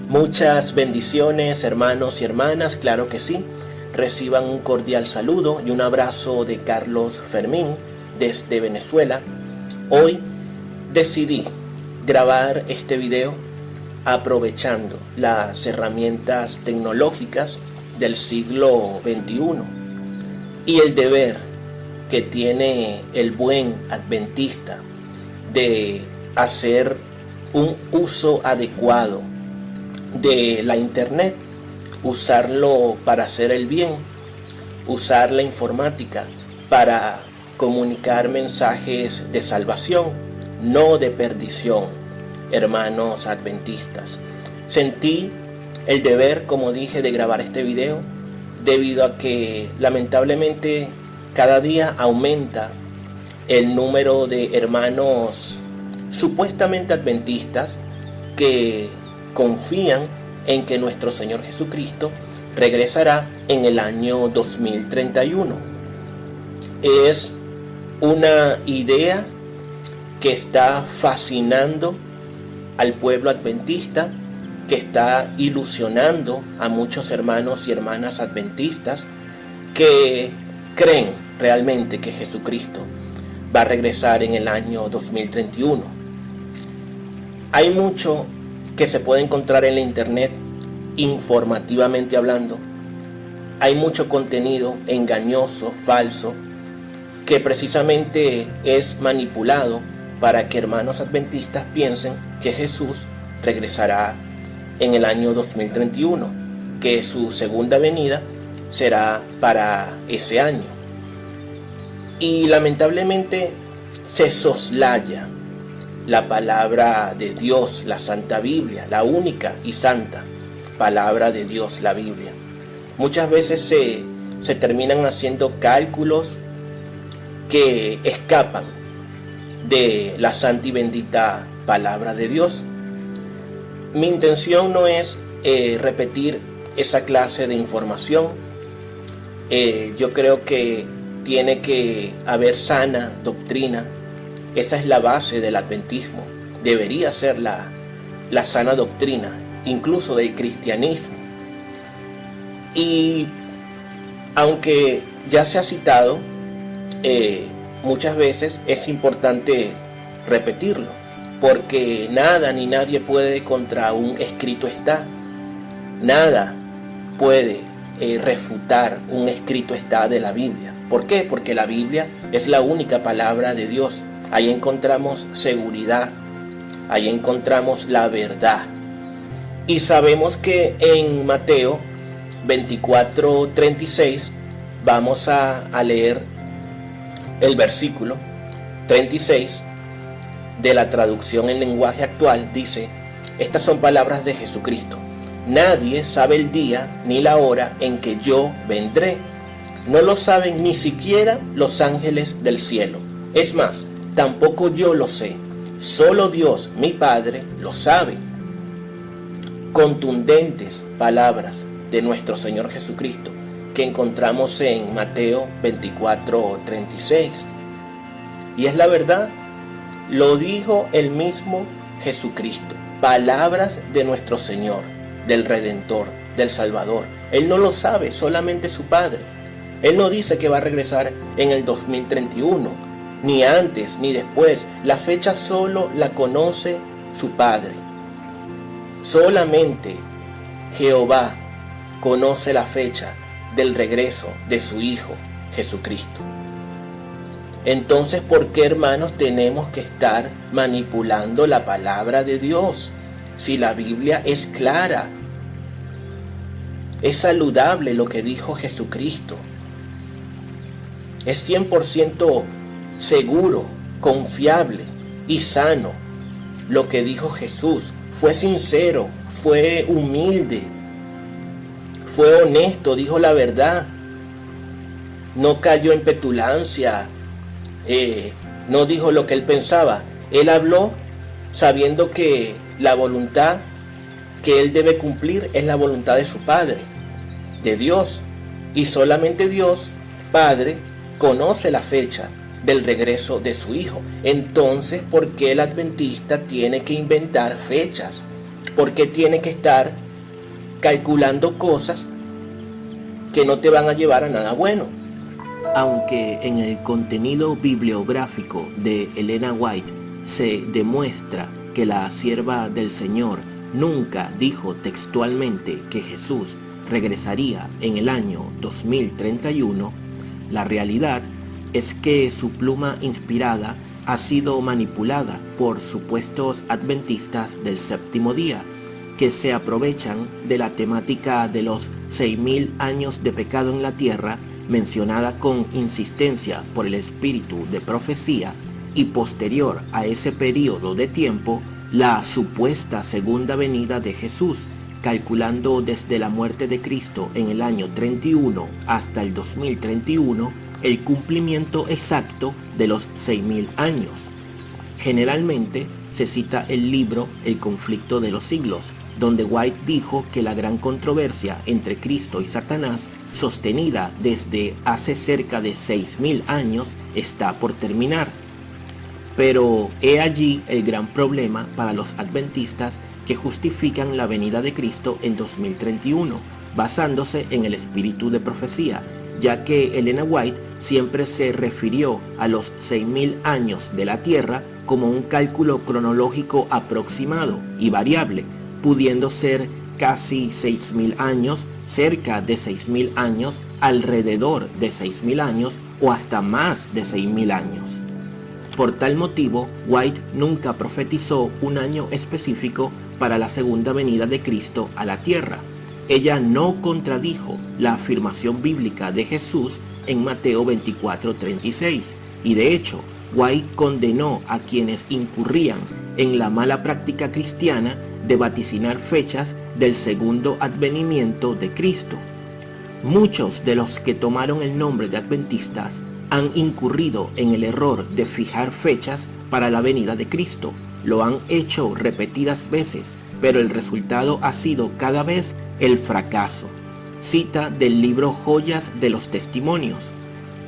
Muchas bendiciones, hermanos y hermanas, claro que sí. Reciban un cordial saludo y un abrazo de Carlos Fermín desde Venezuela. Hoy decidí grabar este video aprovechando las herramientas tecnológicas del siglo XXI y el deber que tiene el buen adventista de hacer un uso adecuado de la internet, usarlo para hacer el bien, usar la informática para comunicar mensajes de salvación, no de perdición, hermanos adventistas. Sentí el deber, como dije, de grabar este video debido a que lamentablemente cada día aumenta el número de hermanos supuestamente adventistas que confían en que nuestro Señor Jesucristo regresará en el año 2031. Es una idea que está fascinando al pueblo adventista, que está ilusionando a muchos hermanos y hermanas adventistas que creen realmente que Jesucristo va a regresar en el año 2031. Hay mucho que se puede encontrar en la internet, informativamente hablando. Hay mucho contenido engañoso, falso, que precisamente es manipulado para que hermanos adventistas piensen que Jesús regresará en el año 2031, que su segunda venida será para ese año. Y lamentablemente se soslaya la palabra de Dios, la Santa Biblia, la única y santa palabra de Dios, la Biblia. Muchas veces se terminan haciendo cálculos que escapan de la santa y bendita palabra de Dios. Mi intención no es repetir esa clase de información. Yo creo que tiene que haber sana doctrina. Esa es la base del adventismo. Debería ser la sana doctrina, incluso del cristianismo. Y aunque ya se ha citado, muchas veces es importante repetirlo, porque nada ni nadie puede contra un escrito está. Nada puede refutar un escrito está de la Biblia. ¿Por qué? Porque la Biblia es la única palabra de Dios. Ahí encontramos seguridad, ahí encontramos la verdad. Y sabemos que en Mateo 24:36 vamos a leer el versículo 36 de la traducción en lenguaje actual. Dice, estas son palabras de Jesucristo: nadie sabe el día ni la hora en que yo vendré. No lo saben ni siquiera los ángeles del cielo. Es más, tampoco yo lo sé. Solo Dios, mi Padre, lo sabe. Contundentes palabras de nuestro Señor Jesucristo que encontramos en Mateo 24:36. Y es la verdad, lo dijo el mismo Jesucristo. Palabras de nuestro Señor, del Redentor, del Salvador. Él no lo sabe, solamente su Padre. Él no dice que va a regresar en el 2031, ni antes ni después. La fecha solo la conoce su Padre. Solamente Jehová conoce la fecha del regreso de su Hijo Jesucristo. Entonces, ¿por qué, hermanos, tenemos que estar manipulando la palabra de Dios? Si la Biblia es clara, es saludable lo que dijo Jesucristo. Es 100% seguro, confiable y sano lo que dijo Jesús. Fue sincero, fue humilde, fue honesto, dijo la verdad. No cayó en petulancia, no dijo lo que él pensaba. Él habló sabiendo que la voluntad que él debe cumplir es la voluntad de su Padre, de Dios. Y solamente Dios, Padre, conoce la fecha del regreso de su Hijo. Entonces, ¿por qué el adventista tiene que inventar fechas? Porque tiene que estar calculando cosas que no te van a llevar a nada bueno. Aunque en el contenido bibliográfico de Elena White se demuestra que la sierva del Señor nunca dijo textualmente que Jesús regresaría en el año 2031, la realidad es que su pluma inspirada ha sido manipulada por supuestos adventistas del séptimo día, que se aprovechan de la temática de los 6.000 años de pecado en la tierra, mencionada con insistencia por el espíritu de profecía, y posterior a ese periodo de tiempo, la supuesta segunda venida de Jesús, calculando desde la muerte de Cristo en el año 31 hasta el 2031, el cumplimiento exacto de los 6.000 años. Generalmente se cita el libro El conflicto de los siglos, donde White dijo que la gran controversia entre Cristo y Satanás, sostenida desde hace cerca de 6.000 años, está por terminar. Pero he allí el gran problema para los adventistas que justifican la venida de Cristo en 2031, basándose en el espíritu de profecía, ya que Elena White siempre se refirió a los 6.000 años de la Tierra como un cálculo cronológico aproximado y variable, pudiendo ser casi 6.000 años, cerca de 6.000 años, alrededor de 6.000 años o hasta más de 6.000 años. Por tal motivo, White nunca profetizó un año específico para la segunda venida de Cristo a la tierra. Ella no contradijo la afirmación bíblica de Jesús en Mateo 24:36, y de hecho, White condenó a quienes incurrían en la mala práctica cristiana de vaticinar fechas del segundo advenimiento de Cristo. Muchos de los que tomaron el nombre de adventistas han incurrido en el error de fijar fechas para la venida de Cristo. Lo han hecho repetidas veces, pero el resultado ha sido cada vez el fracaso. Cita del libro Joyas de los Testimonios: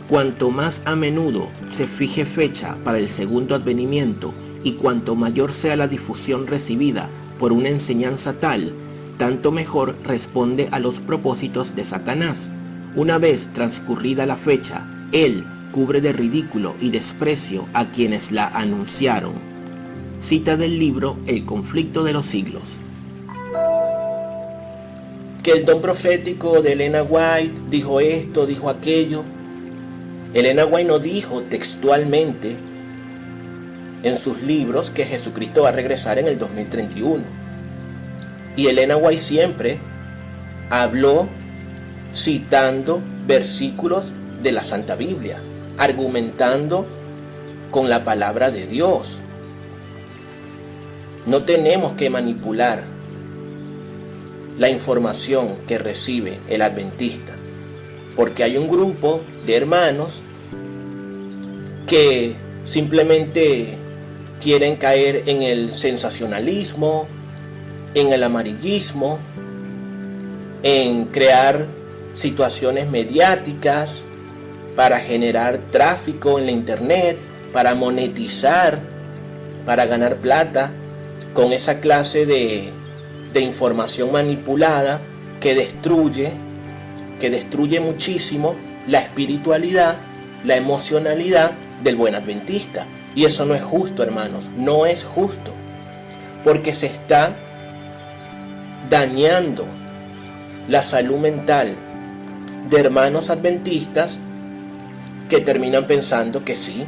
cuanto más a menudo se fije fecha para el segundo advenimiento y cuanto mayor sea la difusión recibida por una enseñanza tal, tanto mejor responde a los propósitos de Satanás. Una vez transcurrida la fecha, él cubre de ridículo y desprecio a quienes la anunciaron. Cita del libro El conflicto de los siglos. Que el don profético de Elena White dijo esto, dijo aquello. Elena White no dijo textualmente en sus libros que Jesucristo va a regresar en el 2031. Y Elena White siempre habló citando versículos de la Santa Biblia, argumentando con la palabra de Dios. No tenemos que manipular la información que recibe el adventista, porque hay un grupo de hermanos que simplemente quieren caer en el sensacionalismo, en el amarillismo, en crear situaciones mediáticas para generar tráfico en la internet, para monetizar, para ganar plata con esa clase de información manipulada que destruye muchísimo la espiritualidad, la emocionalidad del buen adventista. Y eso no es justo, hermanos, no es justo, porque se está dañando la salud mental de hermanos adventistas que terminan pensando que sí,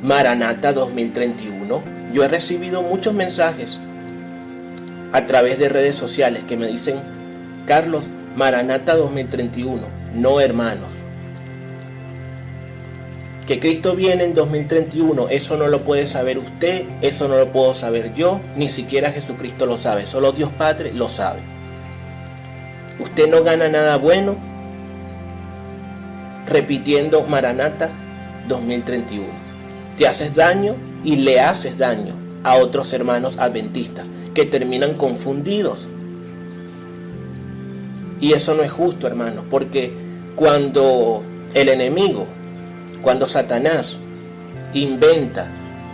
Maranata 2031. Yo he recibido muchos mensajes a través de redes sociales que me dicen: Carlos, Maranata 2031. No, hermanos. Que Cristo viene en 2031, eso no lo puede saber usted, eso no lo puedo saber yo, ni siquiera Jesucristo lo sabe, solo Dios Padre lo sabe. Usted no gana nada bueno repitiendo Maranata 2031. Te haces daño y le haces daño a otros hermanos adventistas que terminan confundidos. Y eso no es justo, hermanos, porque cuando el enemigo, cuando Satanás inventa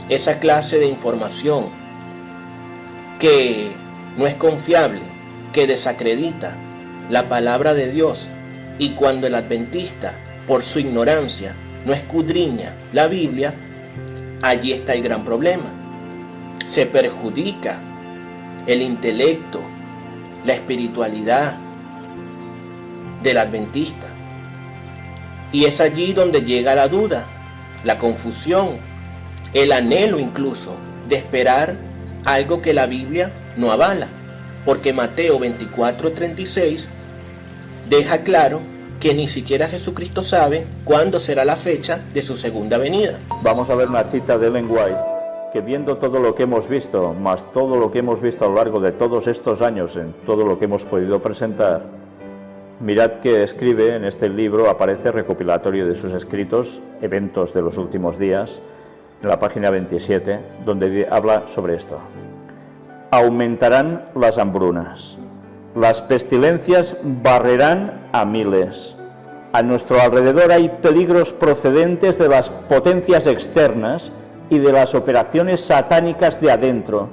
esa clase de información que no es confiable, que desacredita la palabra de Dios, y cuando el adventista, por su ignorancia, no escudriña la Biblia, allí está el gran problema. Se perjudica el intelecto, la espiritualidad del adventista. Y es allí donde llega la duda, la confusión, el anhelo incluso de esperar algo que la Biblia no avala. Porque Mateo 24:36 deja claro que ni siquiera Jesucristo sabe cuándo será la fecha de su segunda venida. Vamos a ver una cita de Ellen White, que viendo todo lo que hemos visto, más todo lo que hemos visto a lo largo de todos estos años, en todo lo que hemos podido presentar, mirad que escribe en este libro, aparece recopilatorio de sus escritos, eventos de los últimos días, en la página 27, donde habla sobre esto. Aumentarán las hambrunas, las pestilencias barrerán a miles. A nuestro alrededor hay peligros procedentes de las potencias externas y de las operaciones satánicas de adentro,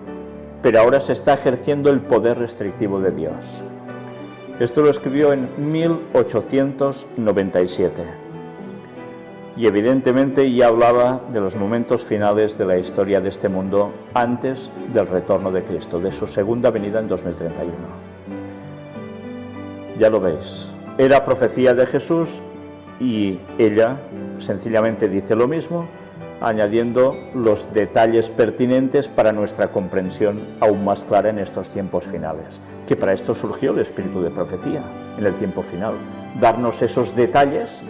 pero ahora se está ejerciendo el poder restrictivo de Dios. Esto lo escribió en 1897 y evidentemente ya hablaba de los momentos finales de la historia de este mundo antes del retorno de Cristo, de su segunda venida en 2031. Ya lo veis, era profecía de Jesús y ella sencillamente dice lo mismo, añadiendo los detalles pertinentes para nuestra comprensión aún más clara en estos tiempos finales, que para esto surgió el espíritu de profecía en el tiempo final, darnos esos detalles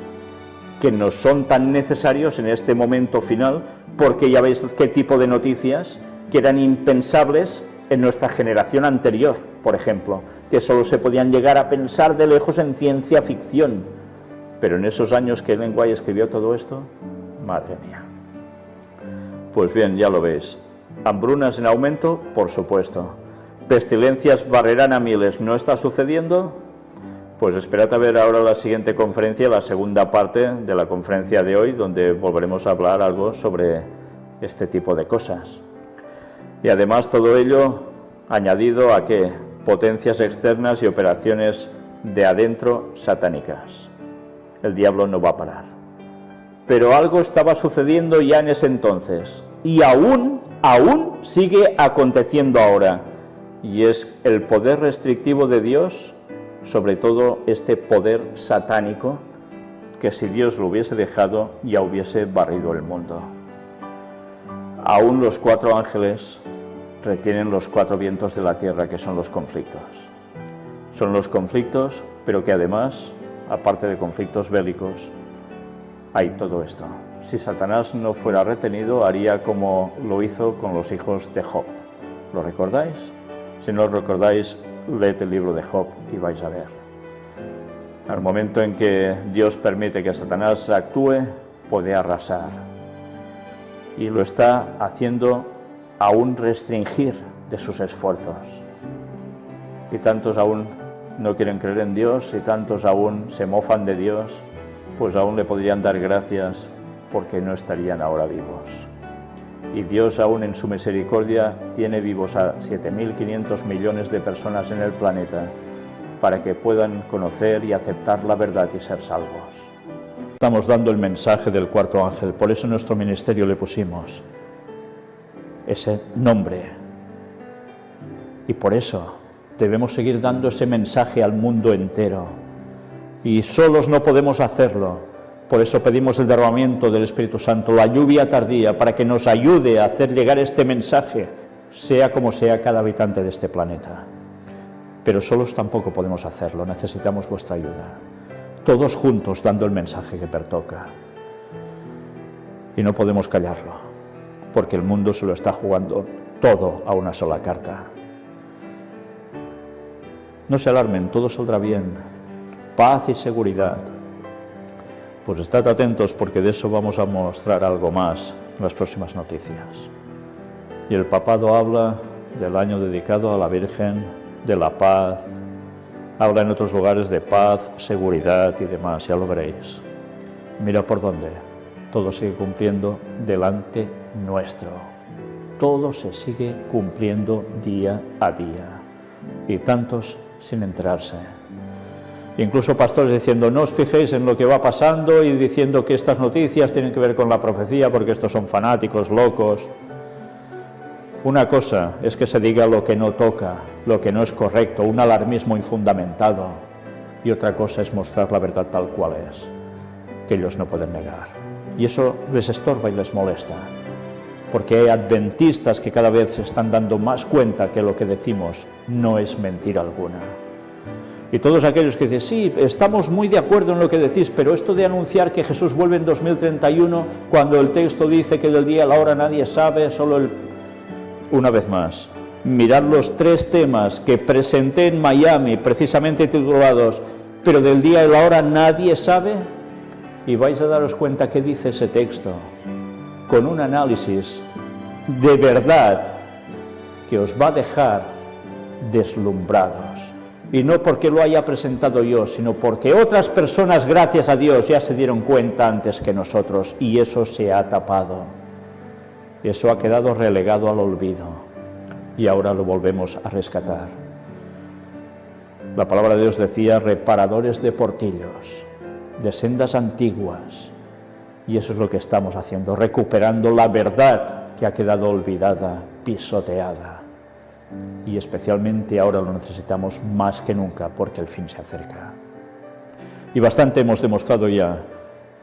que nos son tan necesarios en este momento final, porque ya veis qué tipo de noticias que eran impensables en nuestra generación anterior, por ejemplo, que solo se podían llegar a pensar de lejos en ciencia ficción, pero en esos años que Ellen White escribió todo esto, madre mía. Pues bien, ya lo veis, hambrunas en aumento, por supuesto, pestilencias barrerán a miles, ¿no está sucediendo? Pues esperad a ver ahora la siguiente conferencia, la segunda parte de la conferencia de hoy, donde volveremos a hablar algo sobre este tipo de cosas. Y además todo ello añadido a que potencias externas y operaciones de adentro satánicas. El diablo no va a parar. Pero algo estaba sucediendo ya en ese entonces y aún sigue aconteciendo ahora, y es el poder restrictivo de Dios, sobre todo este poder satánico, que si Dios lo hubiese dejado ya hubiese barrido el mundo. Aún los 4 ángeles retienen los 4 vientos de la tierra, que son los conflictos. Son los conflictos, pero que además, aparte de conflictos bélicos, hay todo esto. Si Satanás no fuera retenido, haría como lo hizo con los hijos de Job. ¿Lo recordáis? Si no lo recordáis, leed el libro de Job y vais a ver. Al momento en que Dios permite que Satanás actúe, puede arrasar. Y lo está haciendo aún restringir de sus esfuerzos. Y tantos aún no quieren creer en Dios, y tantos aún se mofan de Dios, pues aún le podrían dar gracias porque no estarían ahora vivos. Y Dios aún en su misericordia tiene vivos a 7.500 millones de personas en el planeta para que puedan conocer y aceptar la verdad y ser salvos. Estamos dando el mensaje del 4.º ángel, por eso en nuestro ministerio le pusimos ese nombre. Y por eso debemos seguir dando ese mensaje al mundo entero. Y solos no podemos hacerlo. Por eso pedimos el derramamiento del Espíritu Santo, la lluvia tardía, para que nos ayude a hacer llegar este mensaje, sea como sea cada habitante de este planeta. Pero solos tampoco podemos hacerlo, necesitamos vuestra ayuda. Todos juntos dando el mensaje que pertoca. Y no podemos callarlo, porque el mundo se lo está jugando todo a una sola carta. No se alarmen, todo saldrá bien. Paz y seguridad. Pues estad atentos, porque de eso vamos a mostrar algo más en las próximas noticias. Y el papado habla del año dedicado a la Virgen, de la paz, habla en otros lugares de paz, seguridad y demás, ya lo veréis. Mira por dónde, todo sigue cumpliendo delante nuestro. Todo se sigue cumpliendo día a día. y tantos sin enterarse. Incluso pastores diciendo, no os fijéis en lo que va pasando y diciendo que estas noticias tienen que ver con la profecía porque estos son fanáticos, locos. Una cosa es que se diga lo que no toca, lo que no es correcto, un alarmismo infundamentado, y otra cosa es mostrar la verdad tal cual es, que ellos no pueden negar. Y eso les estorba y les molesta, porque hay adventistas que cada vez se están dando más cuenta que lo que decimos no es mentira alguna. Y todos aquellos que dicen, sí, estamos muy de acuerdo en lo que decís, pero esto de anunciar que Jesús vuelve en 2031, cuando el texto dice que del día a la hora nadie sabe, solo el... Una vez más, mirad los 3 temas que presenté en Miami, precisamente titulados, pero del día y la hora nadie sabe, y vais a daros cuenta qué dice ese texto, con un análisis de verdad que os va a dejar deslumbrados. Y no porque lo haya presentado yo, sino porque otras personas, gracias a Dios, ya se dieron cuenta antes que nosotros, y eso se ha tapado. Eso ha quedado relegado al olvido, y ahora lo volvemos a rescatar. La palabra de Dios decía, reparadores de portillos, de sendas antiguas, y eso es lo que estamos haciendo, recuperando la verdad que ha quedado olvidada, pisoteada. Y especialmente ahora lo necesitamos más que nunca porque el fin se acerca. Y bastante hemos demostrado ya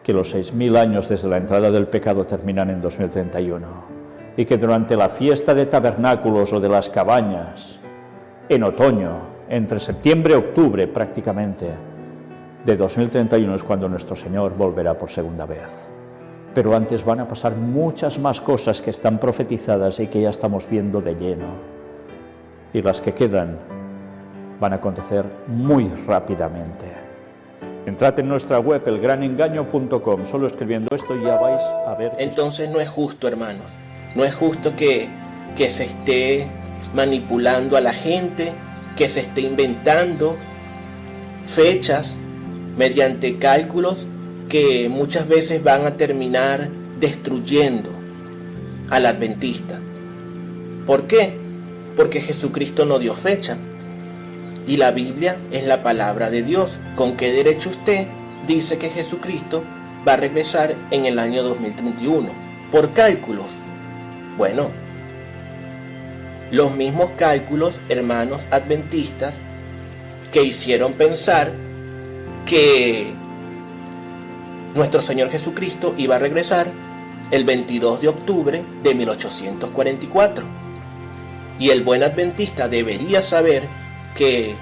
que los 6.000 años desde la entrada del pecado terminan en 2031 y que durante la fiesta de tabernáculos o de las cabañas, en otoño, entre septiembre y octubre prácticamente, de 2031 es cuando nuestro Señor volverá por segunda vez. Pero antes van a pasar muchas más cosas que están profetizadas y que ya estamos viendo de lleno. Y las que quedan van a acontecer muy rápidamente. Entrad en nuestra web, elgranengaño.com, solo escribiendo esto ya vais a ver... Entonces no es justo, hermanos, no es justo que se esté manipulando a la gente, que se esté inventando fechas mediante cálculos que muchas veces van a terminar destruyendo al adventista. ¿Por qué? Porque Jesucristo no dio fecha, y la Biblia es la palabra de Dios. ¿Con qué derecho usted dice que Jesucristo va a regresar en el año 2031? ¿Por cálculos? Bueno, los mismos cálculos, hermanos adventistas, que hicieron pensar que nuestro Señor Jesucristo iba a regresar el 22 de octubre de 1844. Y el buen adventista debería saber que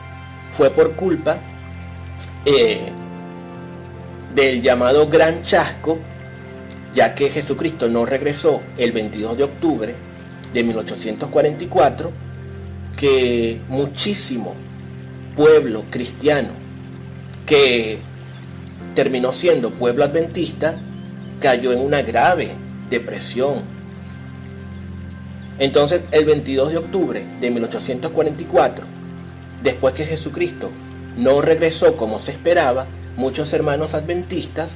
fue por culpa del llamado Gran Chasco, ya que Jesucristo no regresó el 22 de octubre de 1844, que muchísimo pueblo cristiano que terminó siendo pueblo adventista cayó en una grave depresión. Entonces, el 22 de octubre de 1844, después que Jesucristo no regresó como se esperaba, muchos hermanos adventistas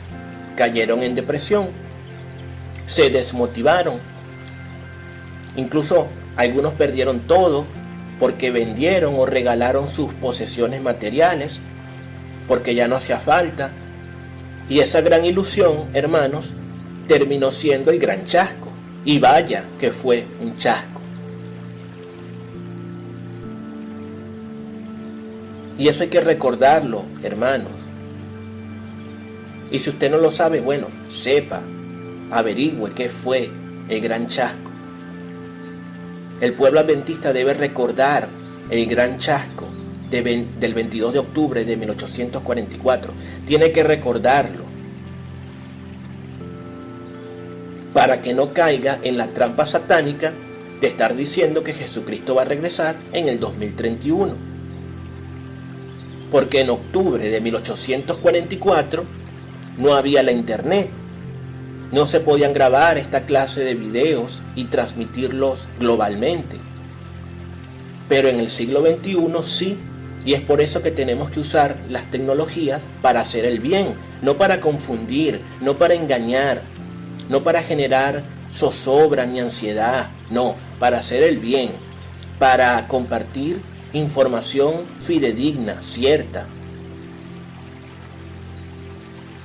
cayeron en depresión, se desmotivaron. Incluso algunos perdieron todo porque vendieron o regalaron sus posesiones materiales, porque ya no hacía falta. Y esa gran ilusión, hermanos, terminó siendo el gran chasco. Y vaya que fue un chasco. Y eso hay que recordarlo, hermanos. Y si usted no lo sabe, bueno, sepa, averigüe qué fue el gran chasco. El pueblo adventista debe recordar el gran chasco del 22 de octubre de 1844. Tiene que recordarlo, para que no caiga en la trampa satánica de estar diciendo que Jesucristo va a regresar en el 2031. Porque en octubre de 1844 no había la internet, no se podían grabar esta clase de videos y transmitirlos globalmente. Pero en el siglo XXI sí, y es por eso que tenemos que usar las tecnologías para hacer el bien, no para confundir, no para engañar, no para generar zozobra ni ansiedad, no, para hacer el bien, para compartir información fidedigna, cierta.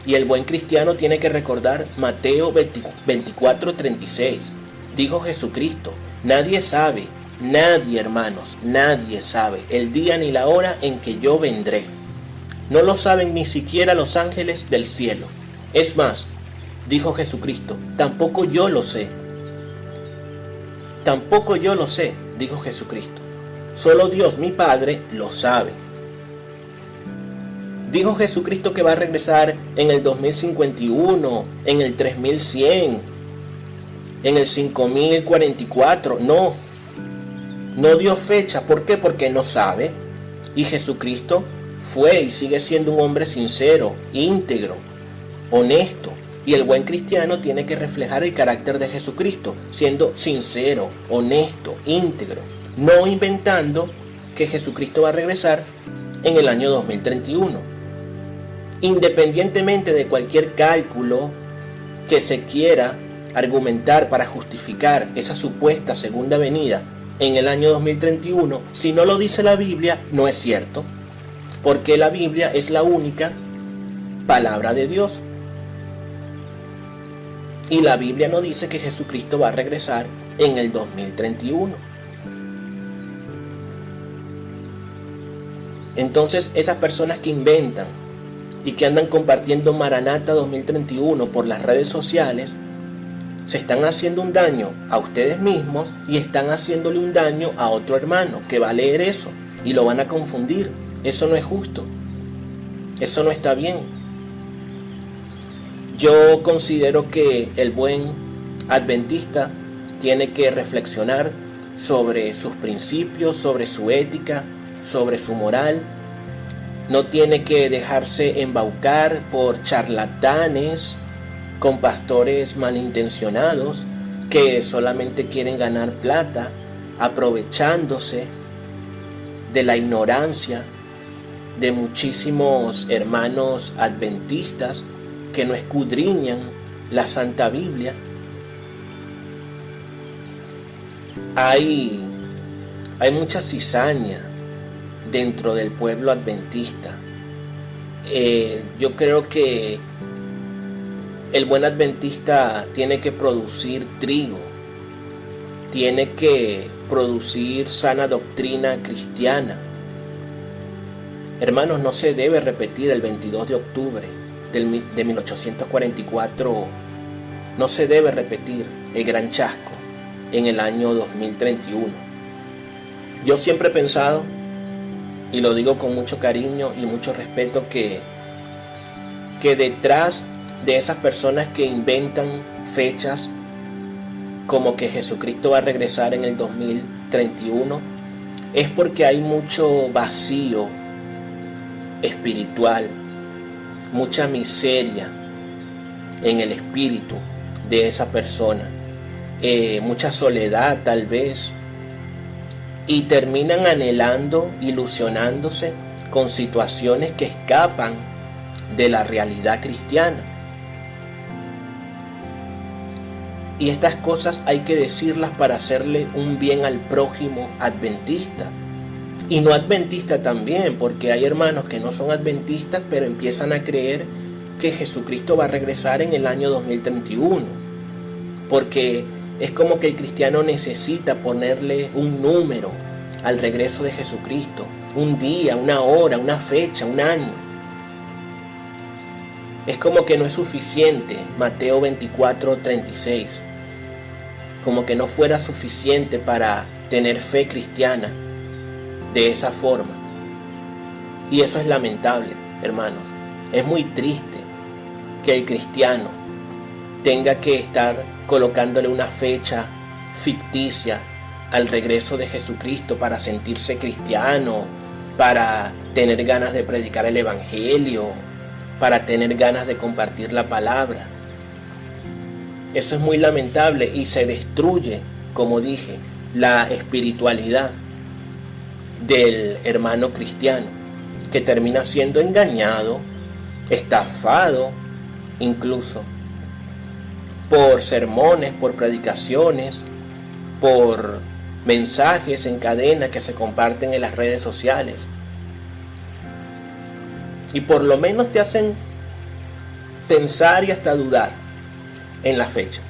Y el buen cristiano tiene que recordar Mateo 24:36. Dijo Jesucristo: nadie sabe, nadie, hermanos, nadie sabe el día ni la hora en que yo vendré. No lo saben ni siquiera los ángeles del cielo. Es más, dijo Jesucristo, tampoco yo lo sé. Tampoco yo lo sé, dijo Jesucristo. Solo Dios, mi Padre, lo sabe. Dijo Jesucristo que va a regresar en el 2051, en el 3100, en el 5044. No dio fecha. ¿Por qué? Porque no sabe. Y Jesucristo fue y sigue siendo un hombre sincero, íntegro, honesto. Y el buen cristiano tiene que reflejar el carácter de Jesucristo, siendo sincero, honesto, íntegro, no inventando que Jesucristo va a regresar en el año 2031. Independientemente de cualquier cálculo que se quiera argumentar para justificar esa supuesta segunda venida en el año 2031, si no lo dice la Biblia, no es cierto, porque la Biblia es la única palabra de Dios. Y la Biblia no dice que Jesucristo va a regresar en el 2031. Entonces, esas personas que inventan y que andan compartiendo Maranata 2031 por las redes sociales, se están haciendo un daño a ustedes mismos y están haciéndole un daño a otro hermano que va a leer eso y lo van a confundir. Eso no es justo. Eso no está bien. Yo considero que el buen adventista tiene que reflexionar sobre sus principios, sobre su ética, sobre su moral. No tiene que dejarse embaucar por charlatanes, con pastores malintencionados que solamente quieren ganar plata, aprovechándose de la ignorancia de muchísimos hermanos adventistas que no escudriñan la Santa Biblia. Hay mucha cizaña dentro del pueblo adventista. Yo creo que el buen adventista tiene que producir trigo, tiene que producir sana doctrina cristiana. Hermanos, no se debe repetir el 22 de octubre de 1844, no se debe repetir el gran chasco en el año 2031. Yo siempre he pensado, y lo digo con mucho cariño y mucho respeto, que detrás de esas personas que inventan fechas como que Jesucristo va a regresar en el 2031, es porque hay mucho vacío espiritual, mucha miseria en el espíritu de esa persona, mucha soledad tal vez, y terminan anhelando, ilusionándose con situaciones que escapan de la realidad cristiana. Y estas cosas hay que decirlas para hacerle un bien al prójimo adventista. Y no adventista también, porque hay hermanos que no son adventistas, pero empiezan a creer que Jesucristo va a regresar en el año 2031. Porque es como que el cristiano necesita ponerle un número al regreso de Jesucristo. Un día, una hora, una fecha, un año. Es como que no es suficiente Mateo 24:36. Como que no fuera suficiente para tener fe cristiana de esa forma. Y eso es lamentable, hermanos. Es muy triste que el cristiano tenga que estar colocándole una fecha ficticia al regreso de Jesucristo para sentirse cristiano, para tener ganas de predicar el evangelio, para tener ganas de compartir la palabra. Eso es muy lamentable y se destruye, como dije, la espiritualidad del hermano cristiano, que termina siendo engañado, estafado, incluso por sermones, por predicaciones, por mensajes en cadena que se comparten en las redes sociales. Y por lo menos te hacen pensar y hasta dudar en la fecha.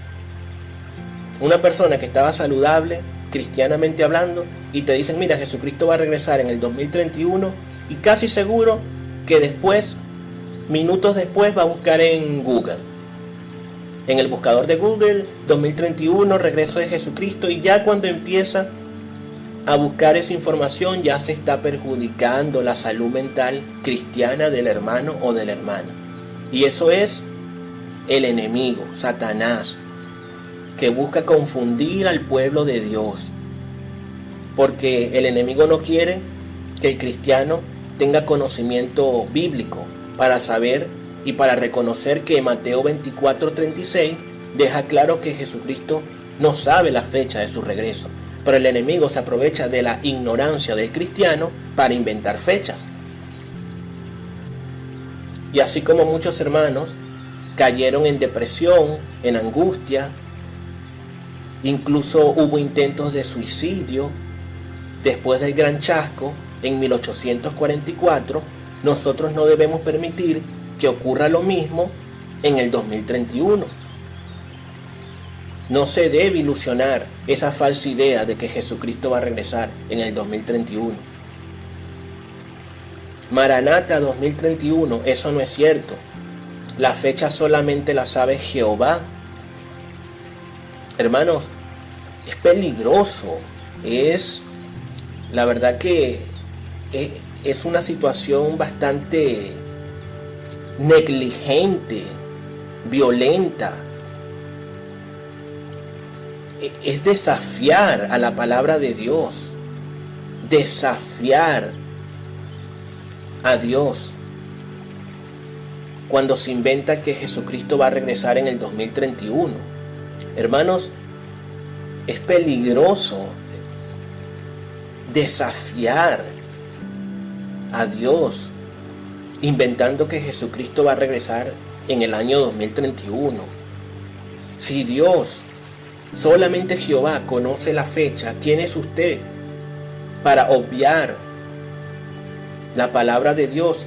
Una persona que estaba saludable, cristianamente hablando, y te dicen, mira, Jesucristo va a regresar en el 2031, y casi seguro que después, minutos después, va a buscar en Google, en el buscador de Google, 2031, regreso de Jesucristo, y ya cuando empieza a buscar esa información ya se está perjudicando la salud mental cristiana del hermano o de la hermana. Y eso es el enemigo, Satanás, que busca confundir al pueblo de Dios. Porque el enemigo no quiere que el cristiano tenga conocimiento bíblico para saber y para reconocer que Mateo 24:36 deja claro que Jesucristo no sabe la fecha de su regreso. Pero el enemigo se aprovecha de la ignorancia del cristiano para inventar fechas. Y así como muchos hermanos cayeron en depresión, en angustia, incluso hubo intentos de suicidio después del gran chasco en 1844, nosotros no debemos permitir que ocurra lo mismo en el 2031. No se debe ilusionar esa falsa idea de que Jesucristo va a regresar en el 2031. Maranata 2031, eso no es cierto. La fecha solamente la sabe Jehová. Hermanos, es peligroso. La verdad que es una situación bastante negligente, violenta. Es desafiar a la palabra de Dios, desafiar a Dios cuando se inventa que Jesucristo va a regresar en el 2031. Hermanos, es peligroso desafiar a Dios inventando que Jesucristo va a regresar en el año 2031. Si Dios, solamente Jehová conoce la fecha, ¿quién es usted para obviar la palabra de Dios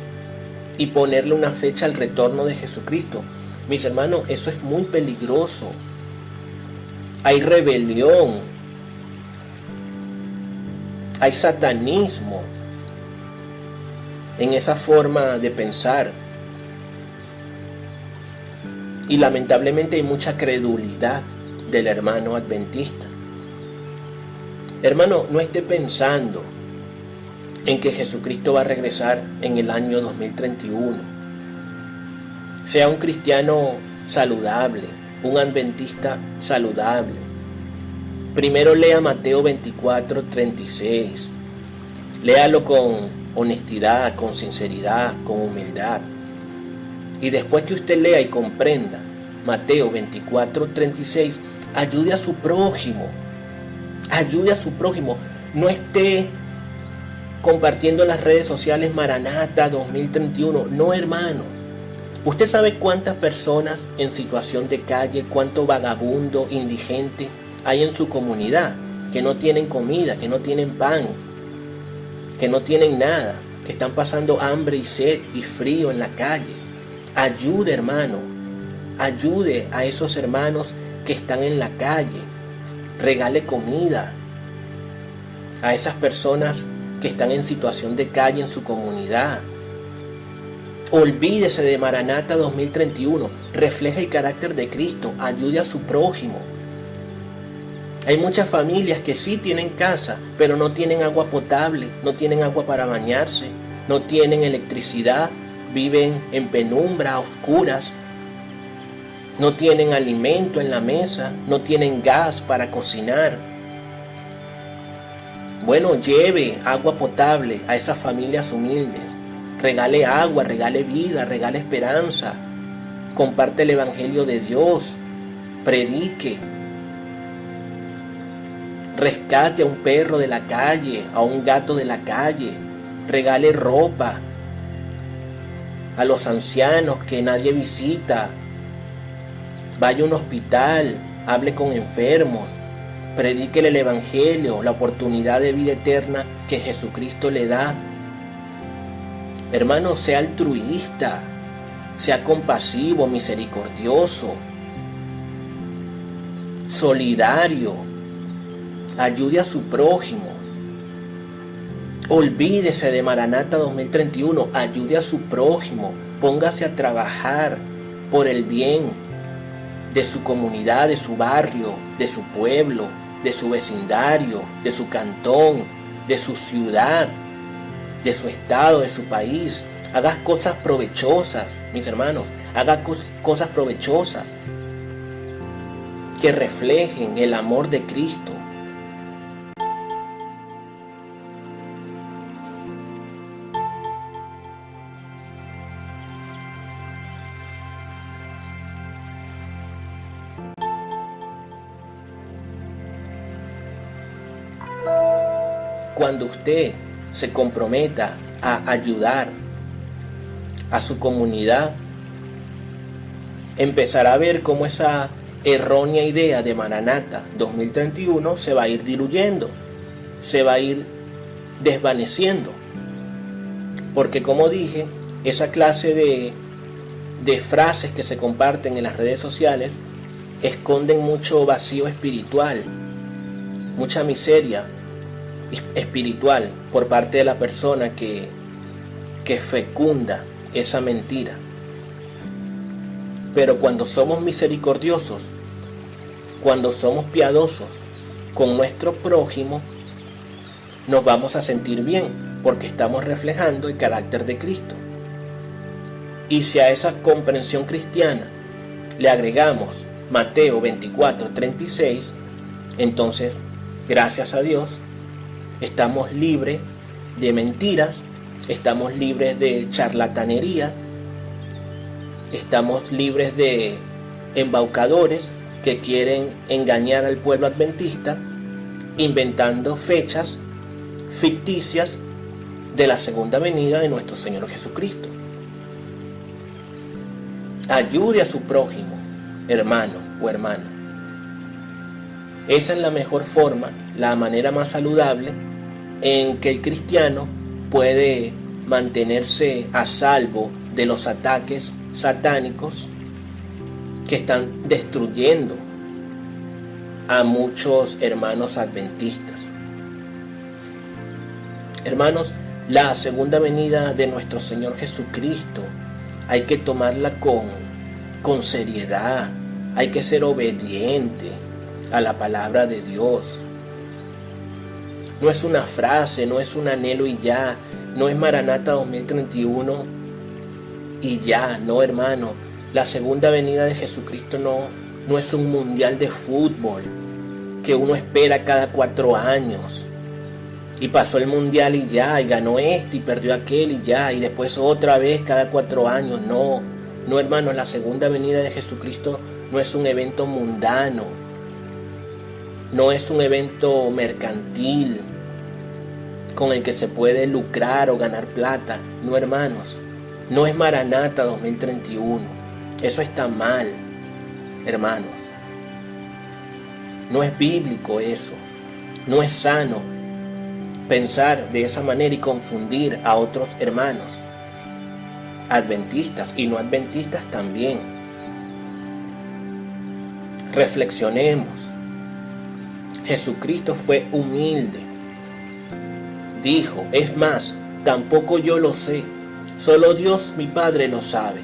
y ponerle una fecha al retorno de Jesucristo? Mis hermanos, eso es muy peligroso. Hay rebelión, hay satanismo en esa forma de pensar. Y lamentablemente hay mucha credulidad del hermano adventista. Hermano, no esté pensando en que Jesucristo va a regresar en el año 2031. Sea un cristiano saludable, un adventista saludable. Primero lea Mateo 24:36. Léalo con honestidad, con sinceridad, con humildad. Y después que usted lea y comprenda Mateo 24:36, ayude a su prójimo. Ayude a su prójimo. No esté compartiendo en las redes sociales Maranata 2031. No, hermano. Usted sabe cuántas personas en situación de calle, cuánto vagabundo, indigente hay en su comunidad, que no tienen comida, que no tienen pan, que no tienen nada, que están pasando hambre y sed y frío en la calle. Ayude, hermano. Ayude a esos hermanos que están en la calle. Regale comida a esas personas que están en situación de calle en su comunidad. Olvídese de Maranata 2031. Refleje el carácter de Cristo. Ayude a su prójimo. Hay muchas familias que sí tienen casa, pero no tienen agua potable, no tienen agua para bañarse, no tienen electricidad, viven en penumbra, a oscuras. No tienen alimento en la mesa, no tienen gas para cocinar. Bueno, lleve agua potable a esas familias humildes. Regale agua, regale vida, regale esperanza. Comparte el Evangelio de Dios. Predique. Rescate a un perro de la calle, a un gato de la calle. Regale ropa a los ancianos que nadie visita. Vaya a un hospital, hable con enfermos. Predíquele el Evangelio, la oportunidad de vida eterna que Jesucristo le da. Hermano, sea altruista, sea compasivo, misericordioso, solidario, ayude a su prójimo. Olvídese de Maranata 2031, ayude a su prójimo, póngase a trabajar por el bien de su comunidad, de su barrio, de su pueblo, de su vecindario, de su cantón, de su ciudad, de su estado, de su país. Haga cosas provechosas, mis hermanos, haga cosas provechosas que reflejen el amor de Cristo. Cuando usted se comprometa a ayudar a su comunidad, empezará a ver cómo esa errónea idea de Maranata 2031 se va a ir diluyendo, se va a ir desvaneciendo. Porque como dije, esa clase de frases que se comparten en las redes sociales esconden mucho vacío espiritual, mucha miseria espiritual por parte de la persona que fecunda esa mentira. Pero cuando somos misericordiosos, cuando somos piadosos con nuestro prójimo, nos vamos a sentir bien porque estamos reflejando el carácter de Cristo. Y si a esa comprensión cristiana le agregamos Mateo 24:36, entonces, gracias a Dios, estamos libres de mentiras, estamos libres de charlatanería, estamos libres de embaucadores que quieren engañar al pueblo adventista inventando fechas ficticias de la segunda venida de nuestro Señor Jesucristo. Ayude a su prójimo, hermano o hermana. Esa es la mejor forma, la manera más saludable en que el cristiano puede mantenerse a salvo de los ataques satánicos que están destruyendo a muchos hermanos adventistas. Hermanos, la segunda venida de nuestro Señor Jesucristo hay que tomarla con seriedad, hay que ser obediente a la palabra de Dios. No es una frase, no es un anhelo y ya, no es Maranata 2031 y ya, no, hermano. La segunda venida de Jesucristo no es un mundial de fútbol que uno espera cada 4 años. Y pasó el mundial y ya, y ganó este y perdió aquel y ya, y después otra vez cada 4 años. No, hermanos, la segunda venida de Jesucristo no es un evento mundano. No es un evento mercantil con el que se puede lucrar o ganar plata. No, hermanos. No es Maranata 2031. Eso está mal, hermanos. No es bíblico eso. No es sano pensar de esa manera y confundir a otros hermanos. Adventistas y no adventistas también. Reflexionemos. Jesucristo fue humilde. Dijo, es más, tampoco yo lo sé, solo Dios mi Padre lo sabe.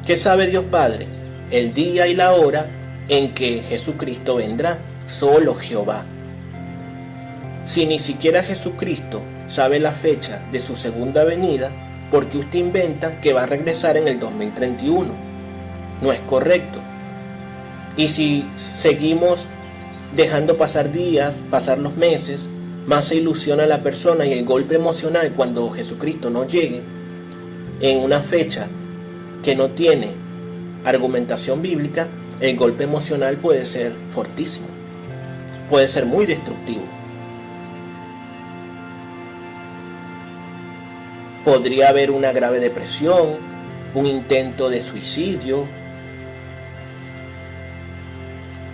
¿Qué sabe Dios Padre? El día y la hora en que Jesucristo vendrá, solo Jehová. Si ni siquiera Jesucristo sabe la fecha de su segunda venida, ¿por qué usted inventa que va a regresar en el 2031? No es correcto. Y si seguimos dejando pasar días, pasar los meses, más se ilusiona la persona y el golpe emocional cuando Jesucristo no llegue en una fecha que no tiene argumentación bíblica, el golpe emocional puede ser fortísimo, puede ser muy destructivo. Podría haber una grave depresión, un intento de suicidio,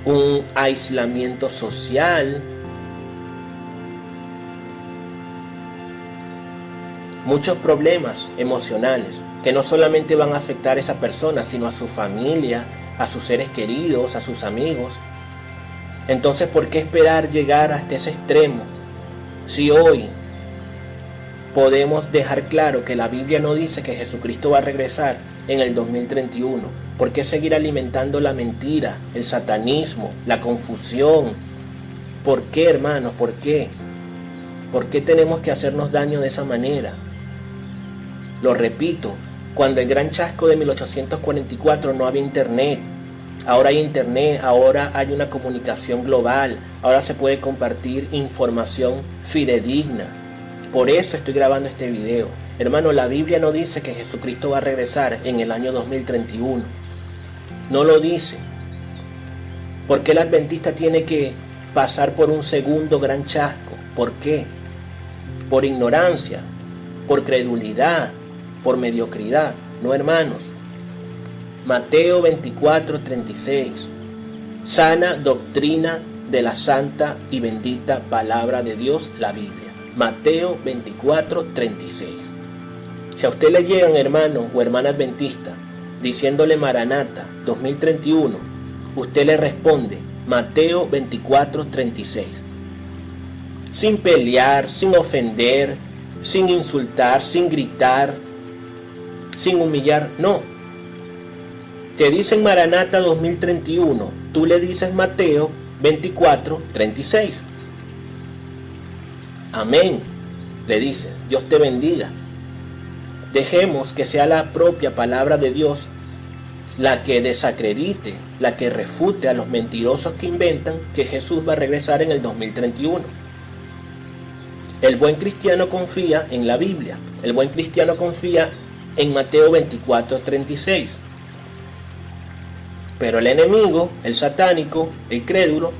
un aislamiento social, muchos problemas emocionales que no solamente van a afectar a esa persona, sino a su familia, a sus seres queridos, a sus amigos. Entonces, ¿por qué esperar llegar hasta ese extremo? Si hoy podemos dejar claro que la Biblia no dice que Jesucristo va a regresar en el 2031, ¿por qué seguir alimentando la mentira, el satanismo, la confusión? ¿Por qué, hermanos? ¿Por qué? ¿Por qué tenemos que hacernos daño de esa manera? Lo repito, cuando el gran chasco de 1844 no había internet. Ahora hay internet, ahora hay una comunicación global, ahora se puede compartir información fidedigna. Por eso estoy grabando este video. Hermano, la Biblia no dice que Jesucristo va a regresar en el año 2031. No lo dice. ¿Por qué el adventista tiene que pasar por un segundo gran chasco? ¿Por qué? Por ignorancia, por credulidad, por mediocridad. No, hermanos. Mateo 24:36. Sana doctrina de la santa y bendita palabra de Dios, la Biblia. Mateo 24:36. Si a usted le llegan, hermano o hermana adventista, diciéndole Maranata 2031, usted le responde Mateo 24:36. Sin pelear, sin ofender, sin insultar, sin gritar, sin humillar, no. Te dicen Maranata 2031, tú le dices Mateo 24:36. Amén, le dices, Dios te bendiga. Dejemos que sea la propia palabra de Dios la que desacredite, la que refute a los mentirosos que inventan que Jesús va a regresar en el 2031. El buen cristiano confía en la Biblia, el buen cristiano confía en Mateo 24:36. Pero el enemigo, el satánico, el crédulo,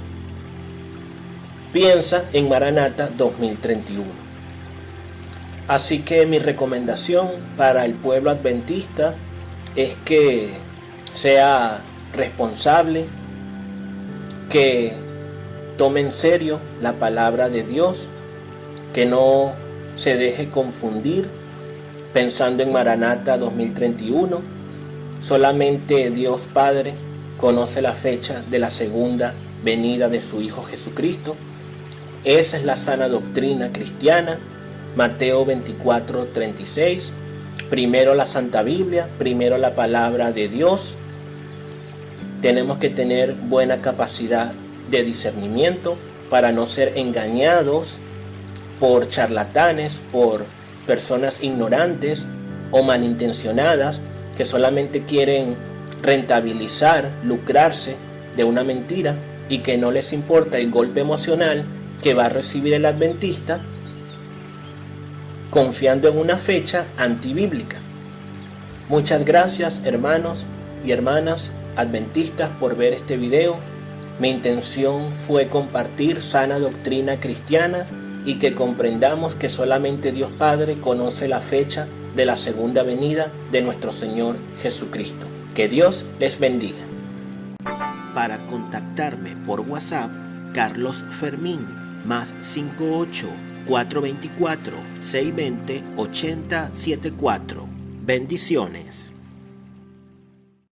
piensa en Maranata 2031. Así que mi recomendación para el pueblo adventista es que sea responsable, que tome en serio la palabra de Dios, que no se deje confundir pensando en Maranata 2031. Solamente Dios Padre conoce la fecha de la segunda venida de su Hijo Jesucristo. Esa es la sana doctrina cristiana. Mateo 24:36. Primero la Santa Biblia, primero la palabra de Dios. Tenemos que tener buena capacidad de discernimiento para no ser engañados por charlatanes, por personas ignorantes o malintencionadas que solamente quieren rentabilizar, lucrarse de una mentira y que no les importa el golpe emocional que va a recibir el adventista confiando en una fecha antibíblica. Muchas gracias, hermanos y hermanas adventistas, por ver este video. Mi intención fue compartir sana doctrina cristiana y que comprendamos que solamente Dios Padre conoce la fecha de la segunda venida de nuestro Señor Jesucristo. Que Dios les bendiga. Para contactarme por WhatsApp, Carlos Fermín, más 58-424-620-8074. Bendiciones.